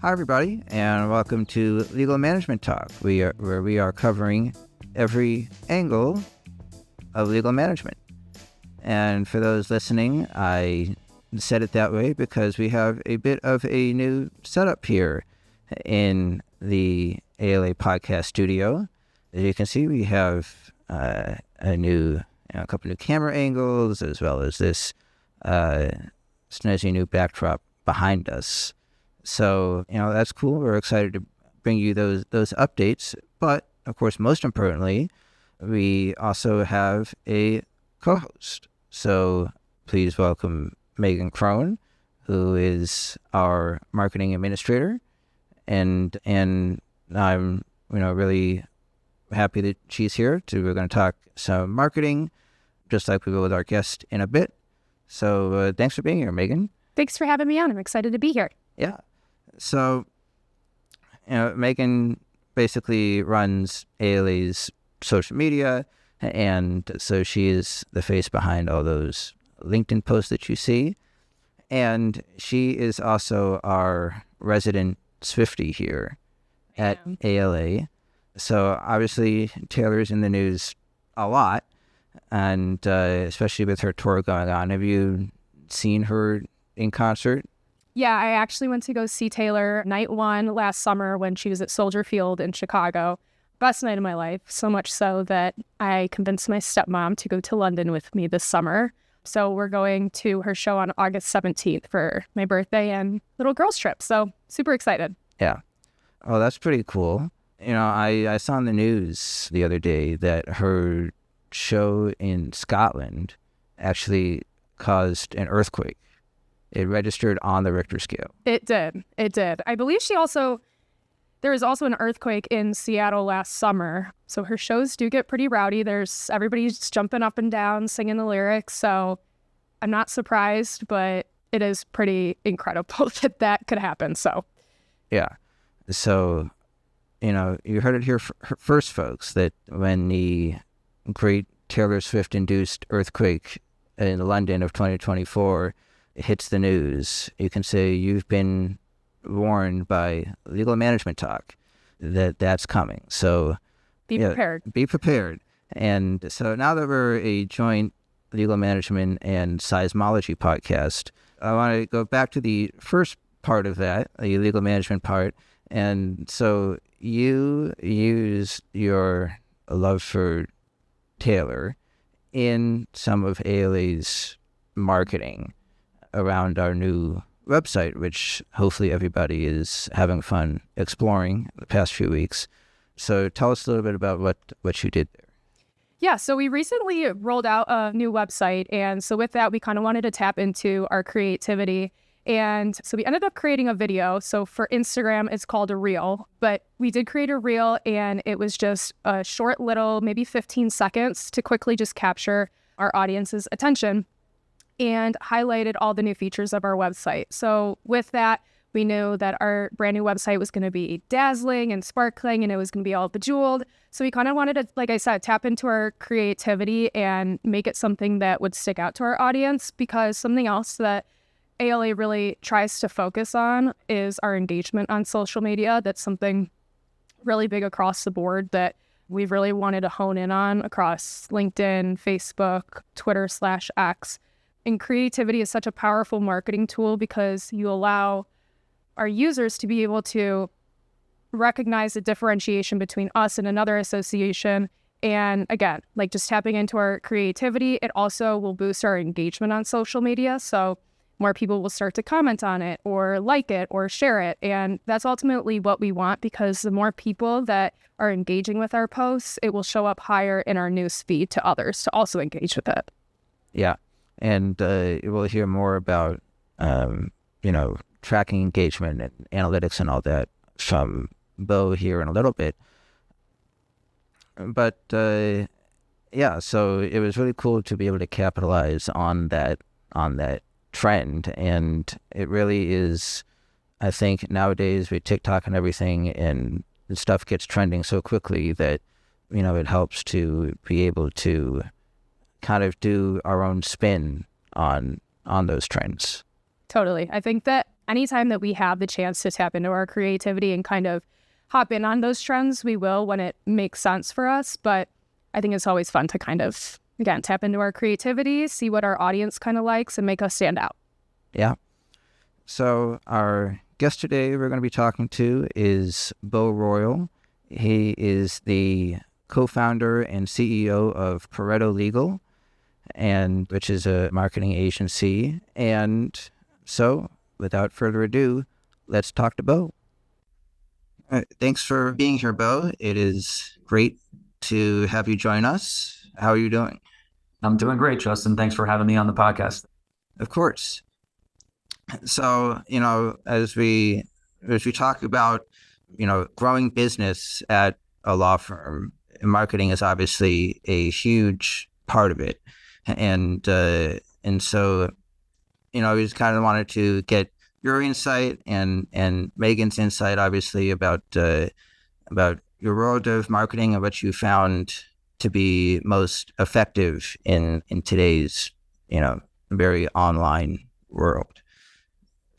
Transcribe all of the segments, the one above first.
Hi, everybody, and welcome to Legal Management Talk, where we are covering every angle of legal management. And for those listening, I said it that way because we have a bit of a new setup here in the ALA podcast studio. As you can see, we have a couple new camera angles, as well as this snazzy new backdrop behind us. So, that's cool. We're excited to bring you those updates. But, of course, most importantly, we also have a co-host. So please welcome Meghann Krone, who is our marketing administrator. And I'm, really happy that she's here. We're going to talk some marketing, just like we will with our guest in a bit. So thanks for being here, Meghann. Thanks for having me on. I'm excited to be here. Yeah. So, Meghann basically runs ALA's social media, and so she is the face behind all those LinkedIn posts that you see. And she is also our resident Swiftie here at ALA. So obviously Taylor's in the news a lot, and especially with her tour going on. Have you seen her in concert? Yeah, I actually went to go see Taylor night one last summer when she was at Soldier Field in Chicago. Best night of my life, so much so that I convinced my stepmom to go to London with me this summer. So we're going to her show on August 17th for my birthday and little girls trip. So super excited. Yeah. Oh, that's pretty cool. I saw on the news the other day that her show in Scotland actually caused an earthquake. It registered on the Richter scale. It did. I believe there was also an earthquake in Seattle last summer. So her shows do get pretty rowdy. Everybody's jumping up and down, singing the lyrics. So I'm not surprised, but it is pretty incredible that could happen. So, yeah. So, you heard it here first, folks, that when the great Taylor Swift-induced earthquake in London of 2024 hits the news, you can say you've been warned by Legal Management Talk that's coming. So be prepared. Be prepared. And so now that we're a joint legal management and seismology podcast, I want to go back to the first part of that, the legal management part. And so you use your love for Taylor in some of ALA's marketing around our new website, which hopefully everybody is having fun exploring the past few weeks. So tell us a little bit about what you did there. Yeah, so we recently rolled out a new website. And so with that, we kind of wanted to tap into our creativity. And so we ended up creating a video. So for Instagram, it's called a reel. But we did create a reel, and it was just a short little, maybe 15 seconds to quickly just capture our audience's attention and highlighted all the new features of our website. So with that, we knew that our brand new website was going to be dazzling and sparkling, and it was going to be all bejeweled. So we kind of wanted to, like I said, tap into our creativity and make it something that would stick out to our audience, because something else that ALA really tries to focus on is our engagement on social media. That's something really big across the board that we've really wanted to hone in on across LinkedIn, Facebook, Twitter/X. And creativity is such a powerful marketing tool because you allow our users to be able to recognize the differentiation between us and another association. And again, like just tapping into our creativity, it also will boost our engagement on social media. So more people will start to comment on it or like it or share it. And that's ultimately what we want, because the more people that are engaging with our posts, it will show up higher in our news feed to others to also engage with it. Yeah. And we'll hear more about, tracking engagement and analytics and all that from Bo here in a little bit. But, so it was really cool to be able to capitalize on that trend. And it really is, I think nowadays with TikTok and everything, and stuff gets trending so quickly that, it helps to be able to kind of do our own spin on those trends. Totally. I think that anytime that we have the chance to tap into our creativity and kind of hop in on those trends, we will when it makes sense for us. But I think it's always fun to kind of, again, tap into our creativity, see what our audience kind of likes, and make us stand out. Yeah. So our guest today we're going to be talking to is Beau Royal. He is the co-founder and CEO of Pareto Legal, and which is a marketing agency. And so, without further ado, let's talk to Beau. Thanks for being here, Beau. It is great to have you join us. How are you doing? I'm doing great, Justin. Thanks for having me on the podcast. Of course. So, as we talk about, growing business at a law firm, marketing is obviously a huge part of it. And so, we just kind of wanted to get your insight and Meghann's insight, obviously, about your world of marketing and what you found to be most effective in today's, very online world.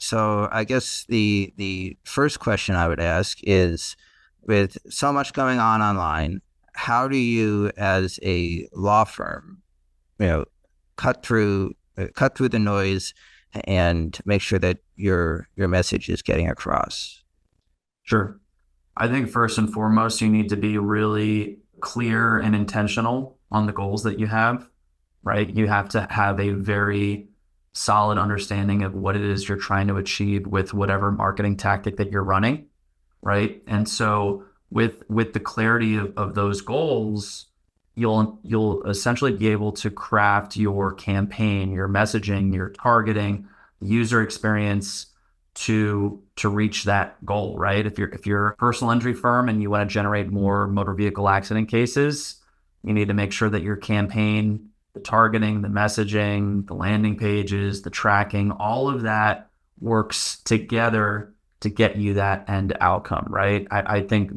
So I guess the first question I would ask is, with so much going on online, how do you, as a law firm, cut through the noise and make sure that your message is getting across? Sure. I think first and foremost, you need to be really clear and intentional on the goals that you have, right? You have to have a very solid understanding of what it is you're trying to achieve with whatever marketing tactic that you're running, right? And so with the clarity of those goals, you'll essentially be able to craft your campaign, your messaging, your targeting, user experience to reach that goal, right? If you're a personal injury firm and you want to generate more motor vehicle accident cases, you need to make sure that your campaign, the targeting, the messaging, the landing pages, the tracking, all of that works together to get you that end outcome, right? I think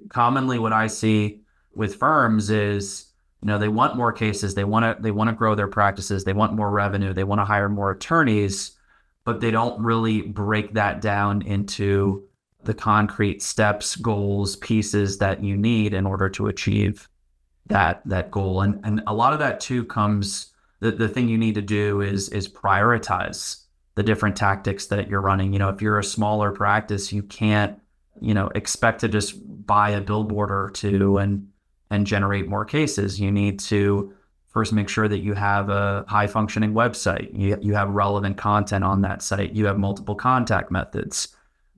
commonly what I see with firms is, they want more cases, they want to grow their practices, they want more revenue, they want to hire more attorneys, but they don't really break that down into the concrete steps, goals, pieces that you need in order to achieve that goal. And a lot of that too comes, the thing you need to do is prioritize the different tactics that you're running. If you're a smaller practice, you can't, expect to just buy a billboard or two and generate more cases. You need to first make sure that you have a high functioning website. You have relevant content on that site. You have multiple contact methods.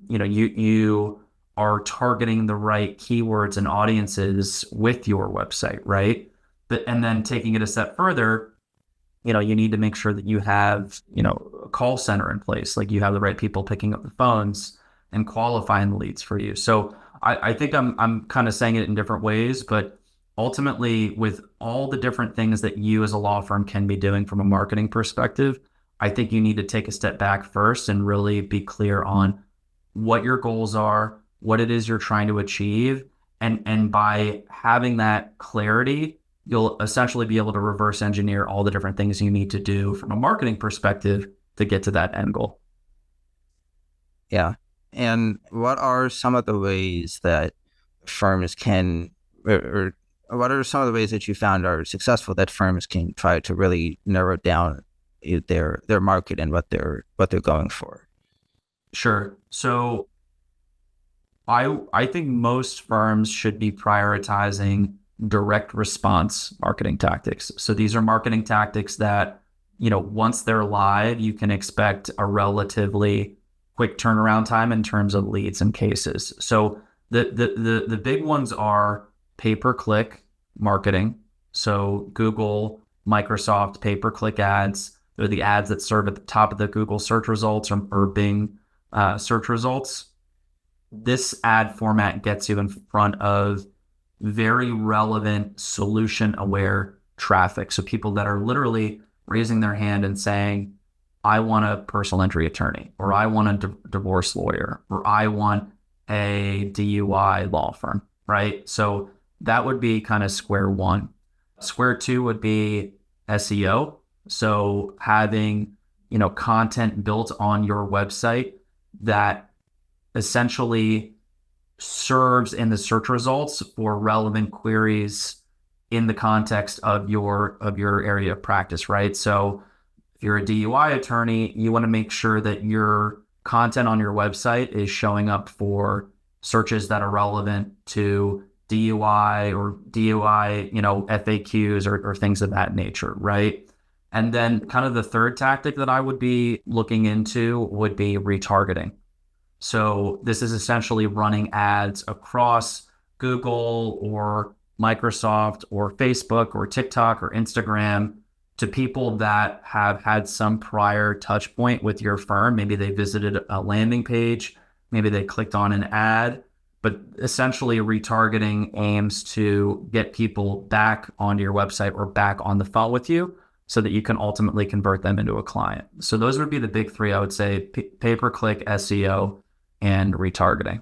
You are targeting the right keywords and audiences with your website, right? And then taking it a step further, you need to make sure that you have, a call center in place, like you have the right people picking up the phones and qualifying the leads for you. So I think I'm kind of saying it in different ways, but ultimately, with all the different things that you as a law firm can be doing from a marketing perspective, I think you need to take a step back first and really be clear on what your goals are, what it is you're trying to achieve. And by having that clarity, you'll essentially be able to reverse engineer all the different things you need to do from a marketing perspective to get to that end goal. Yeah. And what are some of the ways that firms can, or what are some of the ways that you found are successful that firms can try to really narrow down their market and what they're going for? Sure. So I think most firms should be prioritizing direct response marketing tactics. So these are marketing tactics that, once they're live, you can expect a relatively quick turnaround time in terms of leads and cases. So the big ones are pay-per-click marketing. So Google, Microsoft pay-per-click ads. They're the ads that serve at the top of the Google search results or Bing search results. This ad format gets you in front of very relevant, solution-aware traffic. So people that are literally raising their hand and saying, I want a personal injury attorney, or I want a divorce lawyer, or I want a DUI law firm, right? So that would be kind of square one. Square two would be SEO. So having, content built on your website that essentially serves in the search results for relevant queries in the context of your area of practice, right? So if you're a DUI attorney, you want to make sure that your content on your website is showing up for searches that are relevant to DUI or DUI, FAQs or things of that nature, right? And then kind of the third tactic that I would be looking into would be retargeting. So this is essentially running ads across Google or Microsoft or Facebook or TikTok or Instagram to people that have had some prior touch point with your firm. Maybe they visited a landing page, maybe they clicked on an ad, but essentially retargeting aims to get people back onto your website or back on the phone with you so that you can ultimately convert them into a client. So those would be the big three, I would say: pay-per-click, SEO, and retargeting.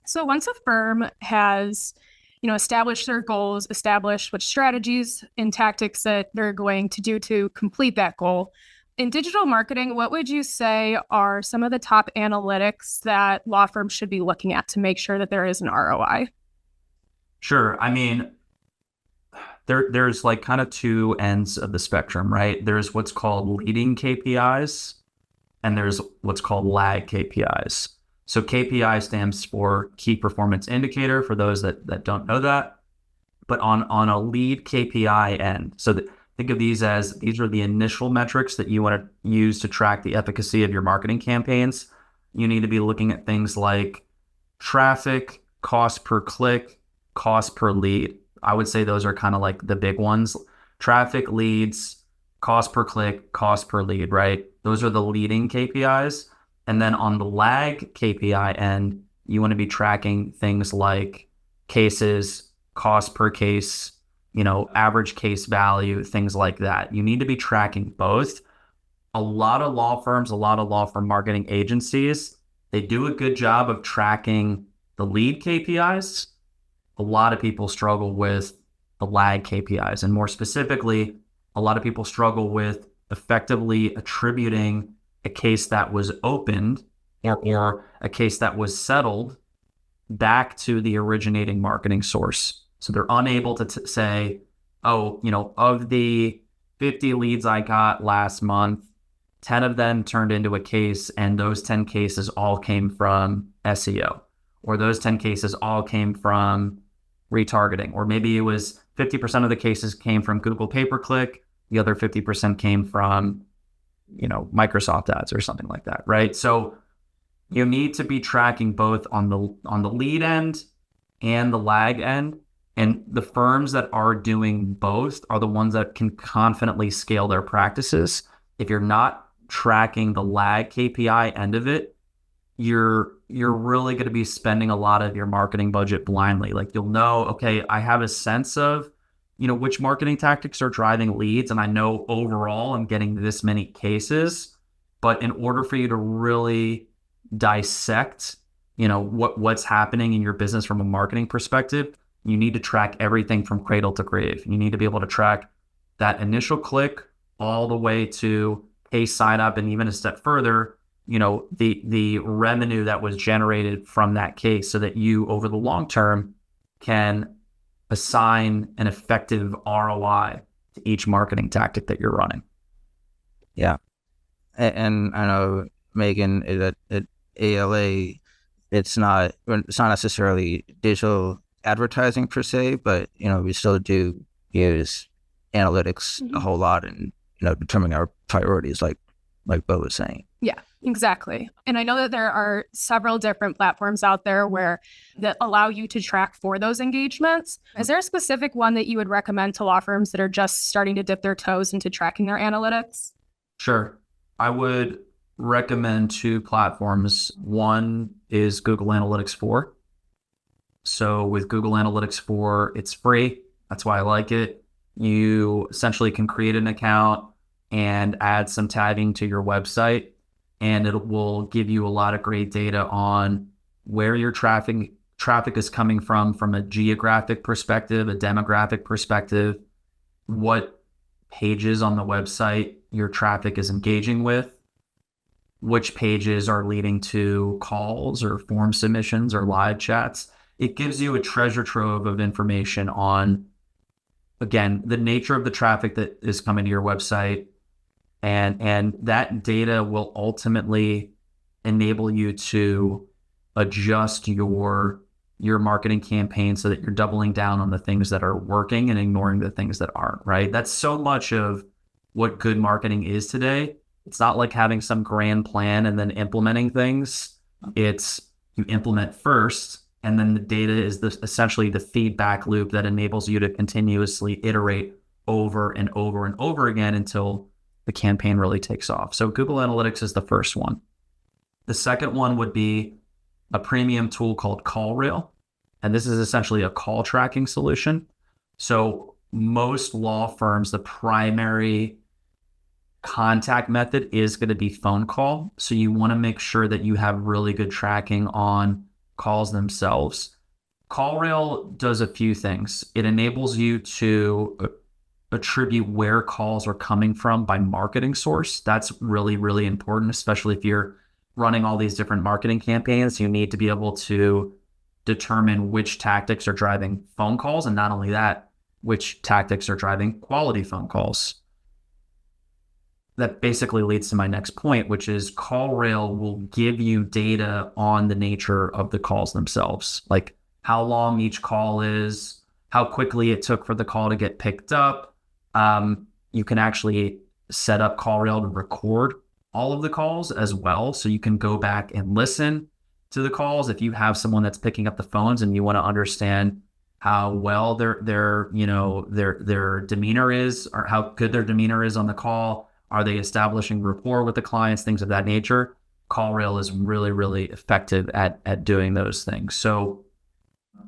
So once a firm has, established their goals, established what strategies and tactics that they're going to do to complete that goal, in digital marketing, what would you say are some of the top analytics that law firms should be looking at to make sure that there is an ROI? Sure. I mean, there's like kind of two ends of the spectrum, right? There's what's called leading KPIs and there's what's called lag KPIs. So KPI stands for key performance indicator for those that don't know that. But on a lead KPI end, so think of these as these are the initial metrics that you want to use to track the efficacy of your marketing campaigns. You need to be looking at things like traffic, cost per click, cost per lead. I would say those are kind of like the big ones. Traffic, leads, cost per click, cost per lead, right? Those are the leading KPIs. And then on the lag KPI end, you want to be tracking things like cases, cost per case, average case value, things like that. You need to be tracking both. A lot of law firms, a lot of law firm marketing agencies, they do a good job of tracking the lead KPIs. A lot of people struggle with the lag KPIs. And more specifically, a lot of people struggle with effectively attributing a case that was opened or a case that was settled back to the originating marketing source. So they're unable to say, of the 50 leads I got last month, 10 of them turned into a case, and those 10 cases all came from SEO, or those 10 cases all came from retargeting, or maybe it was 50% of the cases came from Google pay-per-click, the other 50% came from Microsoft ads or something like that, right? So you need to be tracking both on the lead end and the lag end. And the firms that are doing both are the ones that can confidently scale their practices. If you're not tracking the lag KPI end of it, you're really going to be spending a lot of your marketing budget blindly. Like you'll know, okay, I have a sense of which marketing tactics are driving leads. And I know overall I'm getting this many cases, but in order for you to really dissect, what's happening in your business from a marketing perspective, you need to track everything from cradle to grave. You need to be able to track that initial click all the way to case sign up. And even a step further, the revenue that was generated from that case so that you over the long term can assign an effective ROI to each marketing tactic that you're running. Yeah. And I know, Meghann, at ALA, it's not necessarily digital advertising per se, but, we still do use analytics a whole lot and, determining our priorities like Bo was saying. Yeah, exactly. And I know that there are several different platforms out there that allow you to track for those engagements. Is there a specific one that you would recommend to law firms that are just starting to dip their toes into tracking their analytics? Sure. I would recommend two platforms. One is Google Analytics 4. So with Google Analytics 4, it's free. That's why I like it. You essentially can create an account and add some tagging to your website, and it will give you a lot of great data on where your traffic is coming from a geographic perspective, a demographic perspective, what pages on the website your traffic is engaging with, which pages are leading to calls or form submissions or live chats. It gives you a treasure trove of information on, again, the nature of the traffic that is coming to your website. And that data will ultimately enable you to adjust your marketing campaign so that you're doubling down on the things that are working and ignoring the things that aren't, right? That's so much of what good marketing is today. It's not like having some grand plan and then implementing things. It's you implement first, and then the data is essentially the feedback loop that enables you to continuously iterate over and over and over again until the campaign really takes off. So Google Analytics is the first one. The second one would be a premium tool called CallRail. And this is essentially a call tracking solution. So most law firms, the primary contact method is going to be phone call. So you want to make sure that you have really good tracking on calls themselves. CallRail does a few things. It enables you to attribute where calls are coming from by marketing source. That's really, really important, especially if you're running all these different marketing campaigns. You need to be able to determine which tactics are driving phone calls, and not only that, which tactics are driving quality phone calls. That basically leads to my next point, which is CallRail will give you data on the nature of the calls themselves, like how long each call is, how quickly it took for the call to get picked up. You can actually set up CallRail to record all of the calls as well. So you can go back and listen to the calls. If you have someone that's picking up the phones and you want to understand how well their demeanor is, or how good their demeanor is on the call, are they establishing rapport with the clients, things of that nature, CallRail is really, really effective at doing those things. So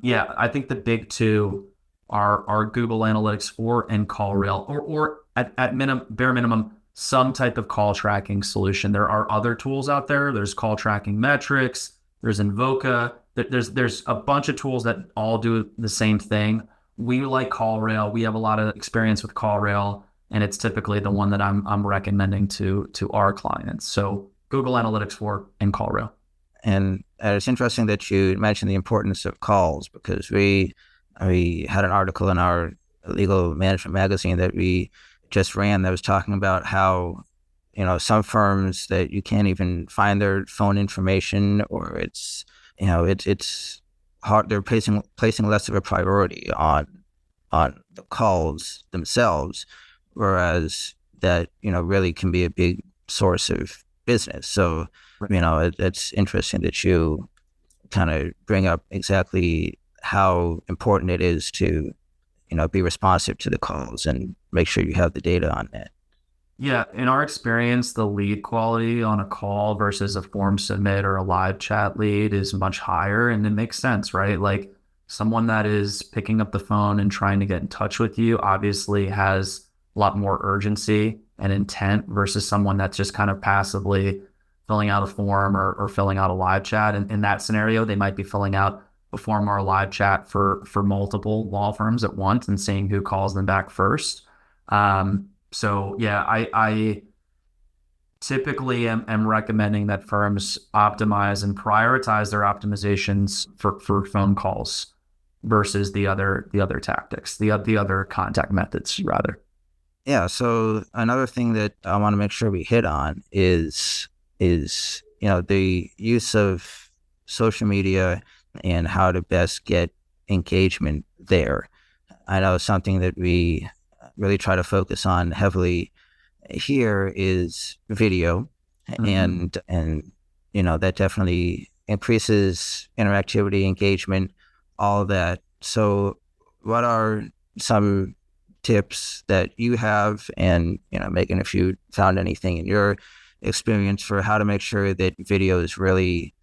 yeah, I think the big two are Google Analytics 4 and CallRail, or at bare minimum, some type of call tracking solution. There are other tools out there. There's call tracking metrics. There's Invoca. There's a bunch of tools that all do the same thing. We like CallRail. We have a lot of experience with CallRail, and it's typically the one that I'm recommending to our clients. So Google Analytics 4 and CallRail. And it's interesting that you mentioned the importance of calls, because we had an article in our legal management magazine that we just ran that was talking about how, some firms that you can't even find their phone information, or it's hard. They're placing less of a priority on the calls themselves, whereas that, really can be a big source of business. So, it's interesting that you kind of bring up exactly how important it is to, be responsive to the calls and make sure you have the data on that. Yeah, in our experience, the lead quality on a call versus a form submit or a live chat lead is much higher, and it makes sense, right? Like someone that is picking up the phone and trying to get in touch with you obviously has a lot more urgency and intent versus someone that's just kind of passively filling out a form or filling out a live chat. And in that scenario, they might be filling out a form or a live chat for multiple law firms at once and seeing who calls them back first. So yeah, I typically am recommending that firms optimize and prioritize their optimizations for phone calls versus the other tactics, the other contact methods rather. Yeah. So another thing that I want to make sure we hit on is the use of social media and how to best get engagement there. I know something that we really try to focus on heavily here is video, and that definitely increases interactivity, engagement, all of that. So what are some tips that you have, and Meghann, if you found anything in your experience, for how to make sure that videos really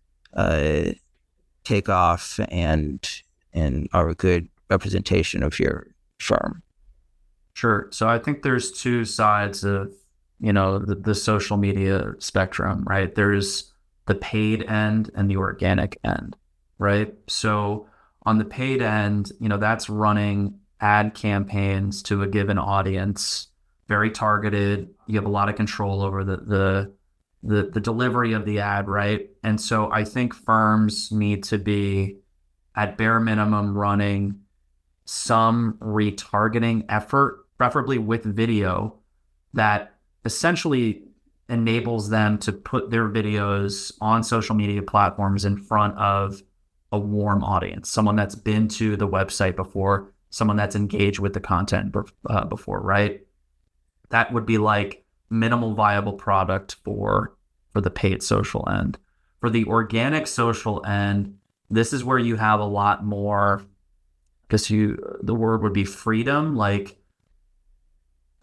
take off and are a good representation of your firm? Sure. So I think there's two sides of, the social media spectrum, right? There's the paid end and the organic end, right? So on the paid end, that's running ad campaigns to a given audience, very targeted. You have a lot of control over the the delivery of the ad, right? And so I think firms need to be at bare minimum running some retargeting effort, preferably with video, that essentially enables them to put their videos on social media platforms in front of a warm audience, someone that's been to the website before, someone that's engaged with the content before, right? That would be like minimal viable product for the paid social end. For the organic social end, this is where you have a lot more, because the word would be freedom. Like,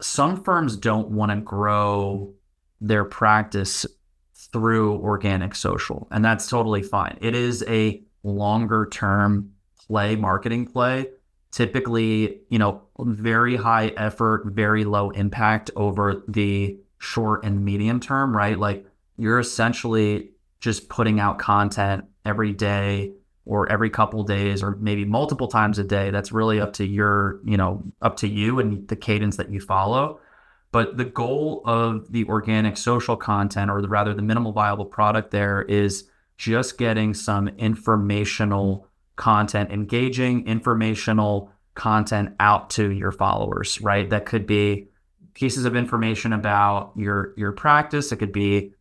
some firms don't want to grow their practice through organic social, and that's totally fine. It is a longer term marketing play, typically, very high effort, very low impact over the short and medium term, right? Like, you're essentially just putting out content every day or every couple days or maybe multiple times a day. That's really up to you and the cadence that you follow. But the goal of the organic social content, or rather the minimal viable product there, is just getting some informational content, engaging informational content out to your followers, right? That could be pieces of information about your practice. It could be,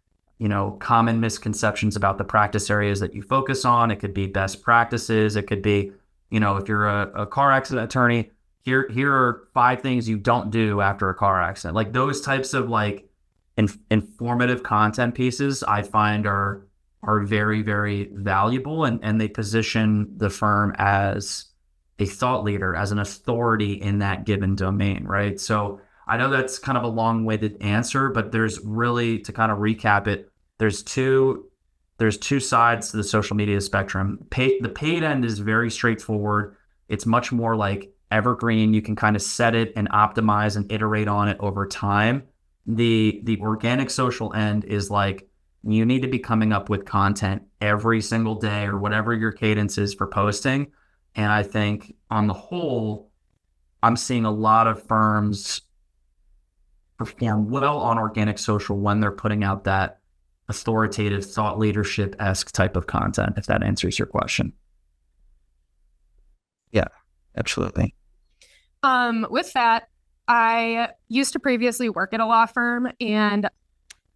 common misconceptions about the practice areas that you focus on. It could be best practices. It could be, if you're a car accident attorney, here are 5 things you don't do after a car accident. Like, those types of like informative content pieces I find are very, very valuable, and they position the firm as a thought leader, as an authority in that given domain, right? So I know that's kind of a long-winded answer, but there's really, to kind of recap it, there's two sides to the social media spectrum. The paid end is very straightforward. It's much more like evergreen. You can kind of set it and optimize and iterate on it over time. The organic social end is like, you need to be coming up with content every single day, or whatever your cadence is for posting. And I think on the whole, I'm seeing a lot of firms perform well on organic social when they're putting out that authoritative, thought leadership-esque type of content, if that answers your question. Yeah, absolutely. With that, I used to previously work at a law firm, and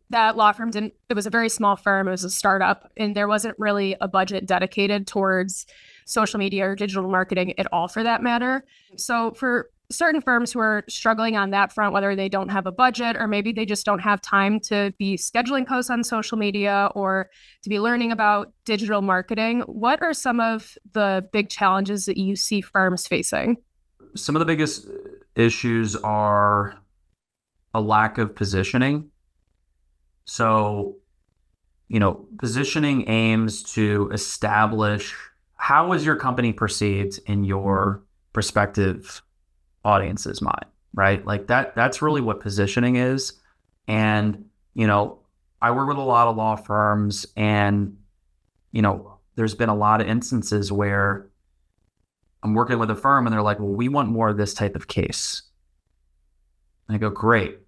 that law firm it was a very small firm. It was a startup, and there wasn't really a budget dedicated towards social media or digital marketing at all, for that matter. So for certain firms who are struggling on that front, whether they don't have a budget or maybe they just don't have time to be scheduling posts on social media or to be learning about digital marketing, what are some of the big challenges that you see firms facing? Some of the biggest issues are a lack of positioning. So, positioning aims to establish how is your company perceived in your prospective audience's mind, right? Like that's really what positioning is. And, I work with a lot of law firms, and, there's been a lot of instances where I'm working with a firm and they're like, well, we want more of this type of case. And I go, great.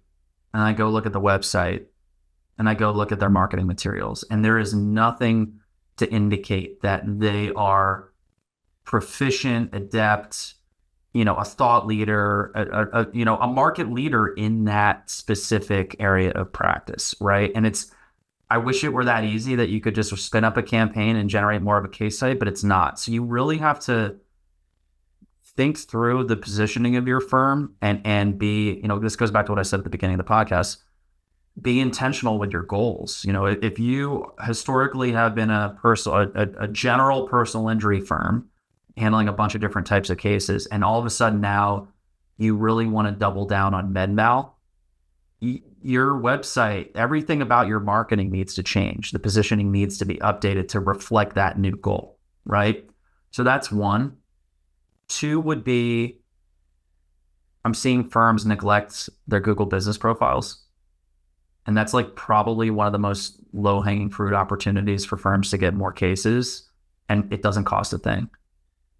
And I go look at the website, and I go look at their marketing materials, and there is nothing to indicate that they are proficient, adept, a thought leader, a market leader in that specific area of practice, right? And I wish it were that easy that you could just spin up a campaign and generate more of a case study, but it's not. So you really have to think through the positioning of your firm and be, this goes back to what I said at the beginning of the podcast, be intentional with your goals. If you historically have been a general personal injury firm handling a bunch of different types of cases, and all of a sudden now you really want to double down on med mal, your website, everything about your marketing needs to change. The positioning needs to be updated to reflect that new goal, right? So that's one. 2 would be, I'm seeing firms neglect their Google business profiles. And that's like probably one of the most low-hanging fruit opportunities for firms to get more cases. And it doesn't cost a thing.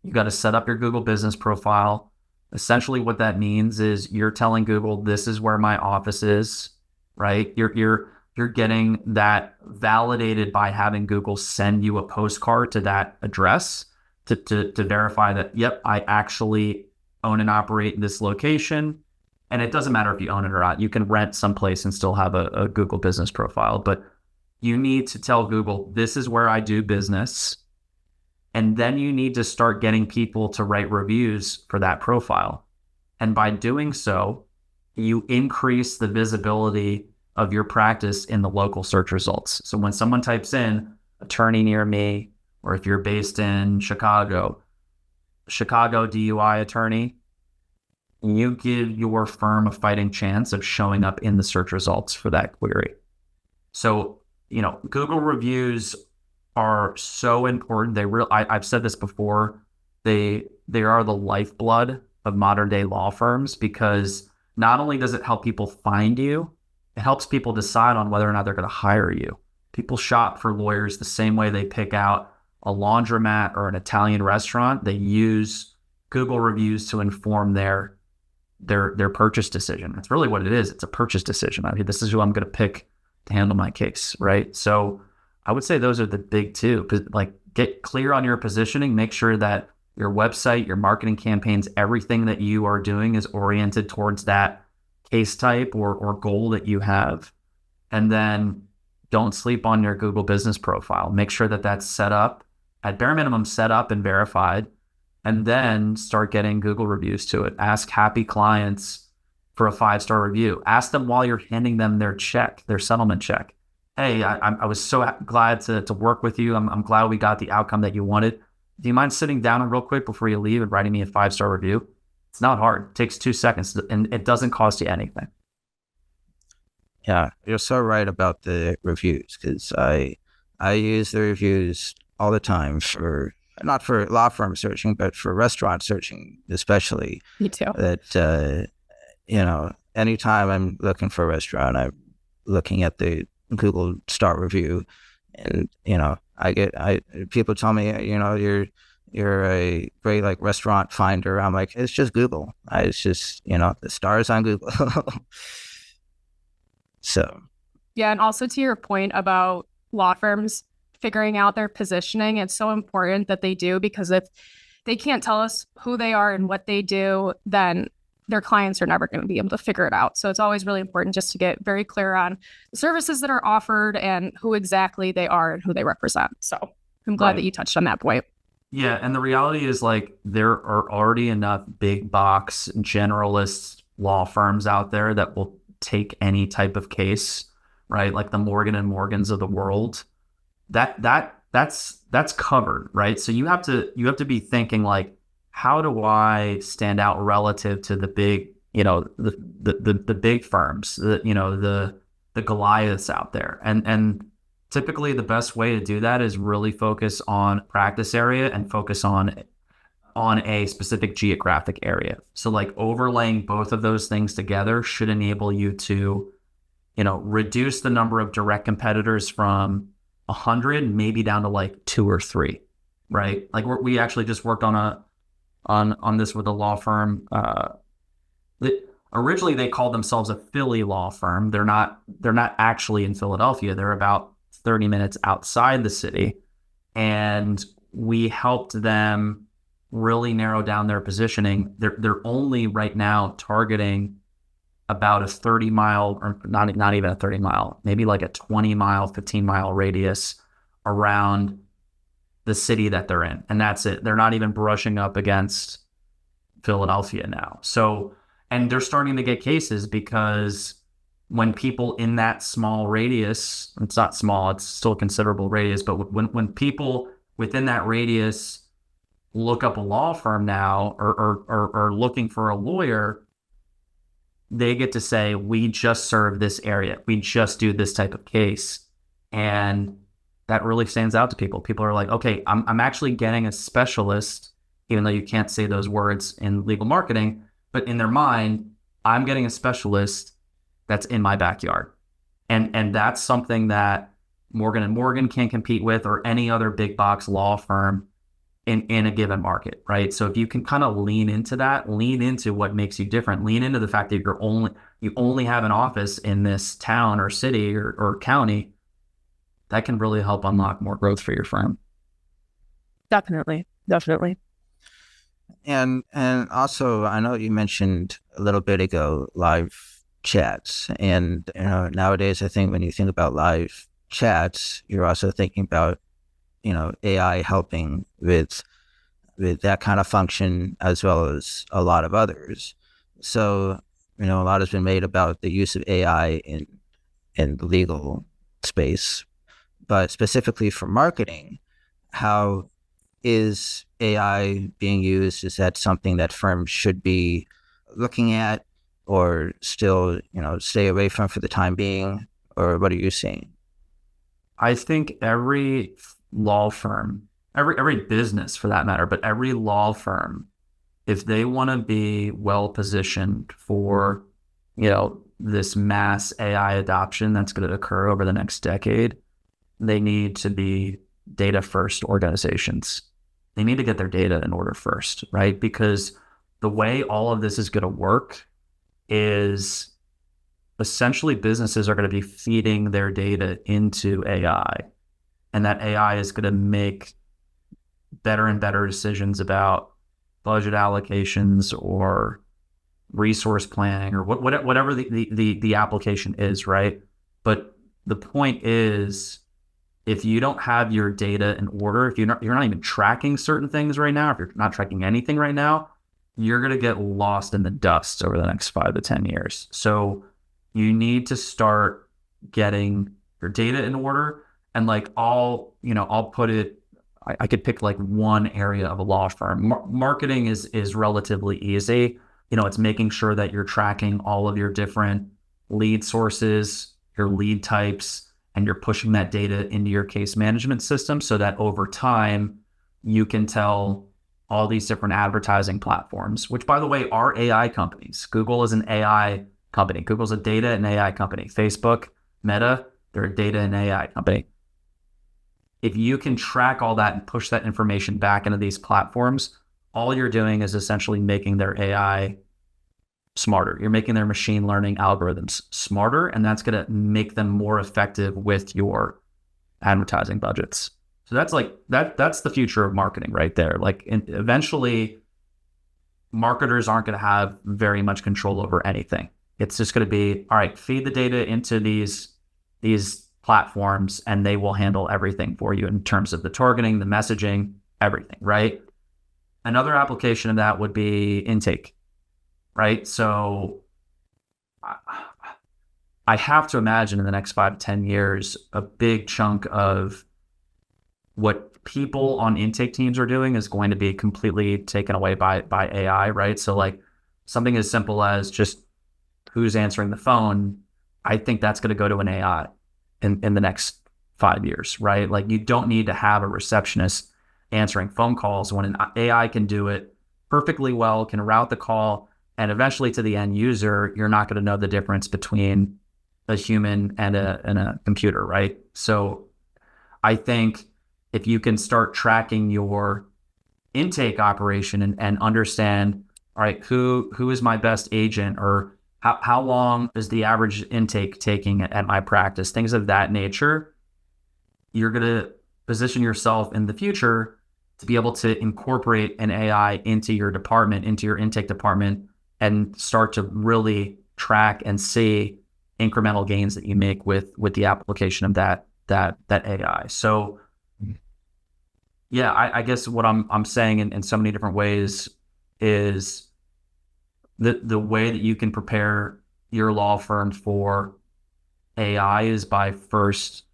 You got to set up your Google business profile. Essentially what that means is you're telling Google, this is where my office is, right? You're you're getting that validated by having Google send you a postcard to that address to verify that, yep, I actually own and operate this location. And it doesn't matter if you own it or not. You can rent someplace and still have a Google business profile. But you need to tell Google, this is where I do business. And then you need to start getting people to write reviews for that profile. And by doing so, you increase the visibility of your practice in the local search results. So when someone types in attorney near me, or if you're based in Chicago DUI attorney, you give your firm a fighting chance of showing up in the search results for that query. So, Google reviews are so important. I've said this before. They are the lifeblood of modern day law firms, because not only does it help people find you, it helps people decide on whether or not they're going to hire you. People shop for lawyers the same way they pick out a laundromat or an Italian restaurant. They use Google reviews to inform their purchase decision. That's really what it is. It's a purchase decision. I mean, this is who I'm going to pick to handle my case, right? So I would say those are the big two. Like, get clear on your positioning. Make sure that your website, your marketing campaigns, everything that you are doing is oriented towards that case type or goal that you have. And then don't sleep on your Google business profile. Make sure that that's set up, at bare minimum, set up and verified, and then start getting Google reviews to it. Ask happy clients for a 5-star review. Ask them while you're handing them their check, their settlement check. Hey, I was so glad to work with you. I'm glad we got the outcome that you wanted. Do you mind sitting down real quick before you leave and writing me a 5-star review? It's not hard. It takes 2 seconds, and it doesn't cost you anything. Yeah, you're so right about the reviews, because I use the reviews all the time not for law firm searching, but for restaurant searching especially. Me too. That anytime I'm looking for a restaurant, I'm looking at the Google star review, and people tell me, you're a great restaurant finder. I'm like, it's just Google. It's just the stars on Google. So yeah, and also to your point about law firms figuring out their positioning, it's so important that they do, because if they can't tell us who they are and what they do, then their clients are never going to be able to figure it out. So it's always really important just to get very clear on the services that are offered and who exactly they are and who they represent. So I'm glad that you touched on that point. Yeah, and the reality is, there are already enough big box generalist law firms out there that will take any type of case, right? Like the Morgan and Morgans of the world. That's covered, right? So you have to be thinking, how do I stand out relative to the big, the big firms, the Goliaths out there, and typically the best way to do that is really focus on practice area and focus on a specific geographic area. So overlaying both of those things together should enable you to, reduce the number of direct competitors from 100 maybe down to 2 or 3, right? We actually just worked on this with a law firm. Originally they called themselves a Philly law firm. They're not actually in Philadelphia. They're about 30 minutes outside the city, and we helped them really narrow down their positioning. They're only right now targeting about a 30-mile, or not even a 30-mile, maybe a 20-mile, 15-mile radius around the city that they're in, and that's it. They're not even brushing up against Philadelphia now. So, and they're starting to get cases, because when people in that small radius, it's not small, it's still a considerable radius, but when people within that radius look up a law firm now, or looking for a lawyer, they get to say, we just serve this area. We just do this type of case. And that really stands out to people. People are like, okay, I'm actually getting a specialist, even though you can't say those words in legal marketing, but in their mind, I'm getting a specialist that's in my backyard. And that's something that Morgan and Morgan can't compete with, or any other big box law firm in a given market, right? So if you can kind of lean into that, lean into what makes you different, lean into the fact that you only have an office in this town or city or county, that can really help unlock more growth for your firm. Definitely. Definitely. And also, I know you mentioned a little bit ago live chats, and nowadays I think when you think about live chats, you're also thinking about AI helping with that kind of function as well as a lot of others. So a lot has been made about the use of AI in the legal space, but specifically for marketing, how is AI being used? Is that something that firms should be looking at, or still, stay away from for the time being? Or what are you seeing? I think every law firm, every business for that matter, but every law firm, if they want to be well positioned for, this mass AI adoption that's going to occur over the next decade, they need to be data first organizations. They need to get their data in order first, right? Because the way all of this is going to work is essentially businesses are going to be feeding their data into AI, and that AI is going to make better and better decisions about budget allocations or resource planning or whatever the application is, right? But the point is, if you don't have your data in order, if you're not even tracking certain things right now, if you're not tracking anything right now, you're going to get lost in the dust over the next 5 to 10 years. So you need to start getting your data in order. And like, I'll put it, I could pick like one area of a law firm. Marketing is relatively easy. It's making sure that you're tracking all of your different lead sources, your lead types, and you're pushing that data into your case management system so that over time you can tell all these different advertising platforms, which by the way are AI companies. Google is an AI company. Google's a data and AI company. Facebook, Meta, they're a data and AI company. If you can track all that and push that information back into these platforms, all you're doing is essentially making their AI smarter. You're making their machine learning algorithms smarter, and that's going to make them more effective with your advertising budgets. So that's the future of marketing right there. Like, eventually marketers aren't going to have very much control over anything. It's just going to be, all right, feed the data into these platforms and they will handle everything for you in terms of the targeting, the messaging, everything, right? Another application of that would be intake, right? So I have to imagine in the next 5 to 10 years, a big chunk of what people on intake teams are doing is going to be completely taken away by AI, right? So like something as simple as just who's answering the phone, I think that's going to go to an AI in the next 5 years, right? Like, you don't need to have a receptionist answering phone calls when an AI can do it perfectly well, can route the call, and eventually to the end user, you're not going to know the difference between a human and a computer, right? So I think if you can start tracking your intake operation and understand, all right, who is my best agent, or how long is the average intake taking at my practice, things of that nature, you're going to position yourself in the future to be able to incorporate an AI into your department, into your intake department, and start to really track and see incremental gains that you make with the application of that AI. So yeah, I guess what I'm saying in so many different ways is the way that you can prepare your law firm for AI is by first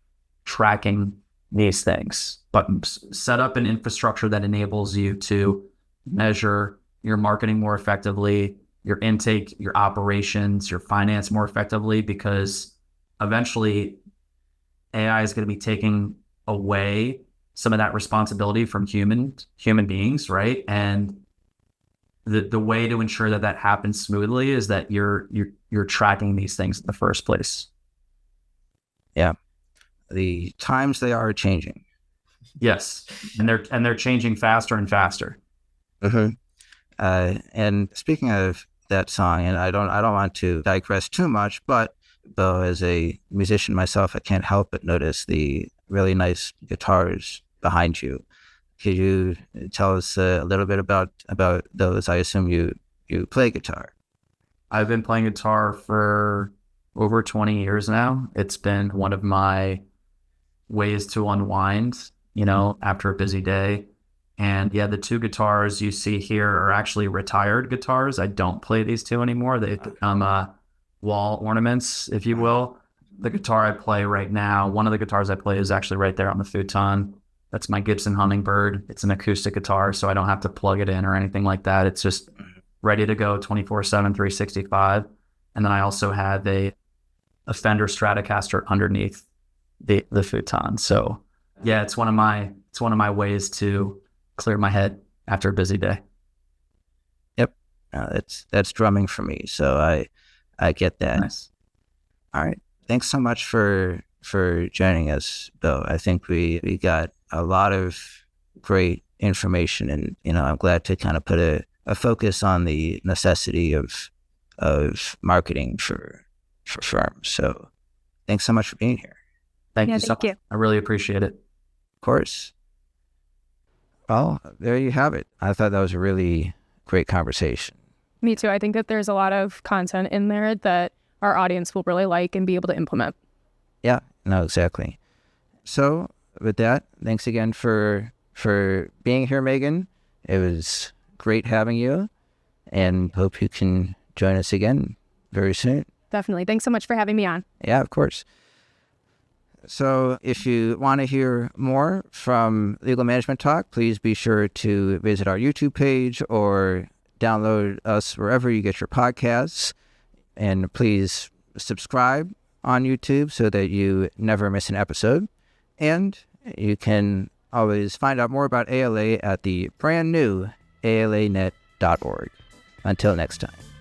tracking these things, but set up an infrastructure that enables you to measure your marketing more effectively, your intake, your operations, your finance more effectively, because eventually AI is going to be taking away some of that responsibility from human beings, right? And the way to ensure that happens smoothly is that you're tracking these things in the first place. Yeah. The times, they are changing. Yes, and they're changing faster and faster. Mm-hmm. And speaking of that song, and I don't want to digress too much, but though as a musician myself, I can't help but notice the really nice guitars behind you. Could you tell us a little bit about those? I assume you play guitar. I've been playing guitar for over 20 years now. It's been one of my ways to unwind, after a busy day. And yeah, the two guitars you see here are actually retired guitars. I don't play these two anymore. They've become wall ornaments, if you will. The guitar I play right now, one of the guitars I play is actually right there on the futon. That's my Gibson Hummingbird. It's an acoustic guitar, so I don't have to plug it in or anything like that. It's just ready to go 24/7, 365. And then I also have a Fender Stratocaster underneath the futon. So yeah, it's one of my ways to clear my head after a busy day. Yep, that's drumming for me, so I get that. Nice. All right, thanks so much for joining us, Bill. I think we got a lot of great information, and I'm glad to kind of put a focus on the necessity of marketing for firms. So thanks so much for being here. Thank you. I really appreciate it. Of course. Well, there you have it. I thought that was a really great conversation. Me too. I think that there's a lot of content in there that our audience will really like and be able to implement. Yeah, no, exactly. So with that, thanks again for being here, Meghann. It was great having you, and hope you can join us again very soon. Definitely. Thanks so much for having me on. Yeah, of course. So if you want to hear more from Legal Management Talk, please be sure to visit our YouTube page or download us wherever you get your podcasts. And please subscribe on YouTube so that you never miss an episode. And you can always find out more about ALA at the brand new alanet.org. Until next time.